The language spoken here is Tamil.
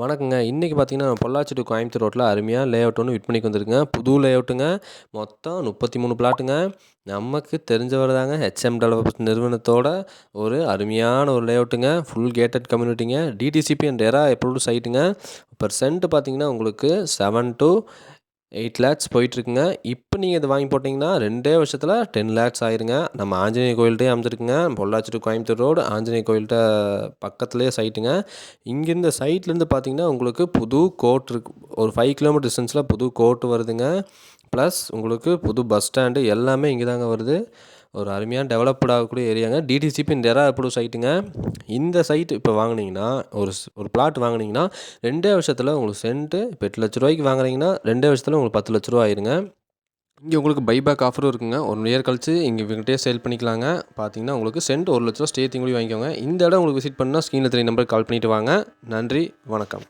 வணக்கங்க. இன்னைக்கு பார்த்தீங்கன்னா, பொள்ளாச்சி டூ கோயம்புத்தூர் ரோட்ல அருமையா லேஅவுட் ஒண்ணு விற்பனைக்கு வந்திருக்குங்க. புது லேஅவுட்டுங்க. மொத்தம் 33 பிளாட்டுங்க. நமக்கு தெரிஞ்சவர் தாங்க ஹெச்எம் டெவலப்பர்ஸ் நிறுவனத்தோட ஒரு அருமையான ஒரு லேஅவுட்டுங்க. ஃபுல் கேட்டட் கம்யூனிட்டிங்க. டிடிசிபி அண்ட் ரெரா அப்ரூவ்டு சைட்டுங்க. பெர் சென்ட் பார்த்தீங்கன்னா, உங்களுக்கு 7 டூ 8 லேக்ஸ் போயிட்டுருக்குங்க. இப்போ நீங்கள் இதை வாங்கி போட்டிங்கன்னா 2 வருஷத்தில் 10 லேக்ஸ் ஆயிருங்க. நம்ம ஆஞ்சநேய கோயில்கிட்டயே அமைஞ்சிருக்குங்க. பொள்ளாச்சி டு கோயம்புத்தூர் ரோடு ஆஞ்சநேய கோயில்கிட்ட பக்கத்துலேயே சைட்டுங்க. இங்கேருந்து சைட்லேருந்து பார்த்தீங்கன்னா உங்களுக்கு புது கோர்ட் இருக்கு. ஒரு 5 கிலோமீட்டர் டிஸ்டன்ஸில் புது கோர்ட் வருதுங்க. ப்ளஸ் உங்களுக்கு புது பஸ் ஸ்டாண்டு எல்லாமே இங்கே தாங்க வருது. ஒரு அருமையான டெவலப்டு ஆகக்கூடிய ஏரியாங்க. டிடிசிபி ரெரா அப்ரூவ் சைட்டுங்க. இந்த சைட்டு இப்போ வாங்குனீங்கன்னா ஒரு பிளாட் வாங்குனீங்கன்னா 2 வருஷத்தில் உங்களுக்கு சென்ட்டு இப்போ 8 லட்ச ரூபாய்க்கு வாங்குறீங்கன்னா 2 வருஷத்தில் உங்களுக்கு 10 லட்ச ரூபா ஆயிருங்க. இங்கே உங்களுக்கு பைபேக் ஆஃபரும் இருக்குங்க. 1 இயர் கழிச்சு இங்கே இவங்ககிட்டயே சேல் பண்ணிக்கலாங்க. பார்த்தீங்கன்னா உங்களுக்கு சென்ட் 1 லட்ச ரூபா ஸ்டே கூடி வாங்கிக்கோங்க. இந்த இடம் உங்களுக்கு விசிட் பண்ணால் ஸ்க்ரீனில் தெரிய நம்பருக்கு கால் பண்ணிவிட்டு வாங்க. நன்றி, வணக்கம்.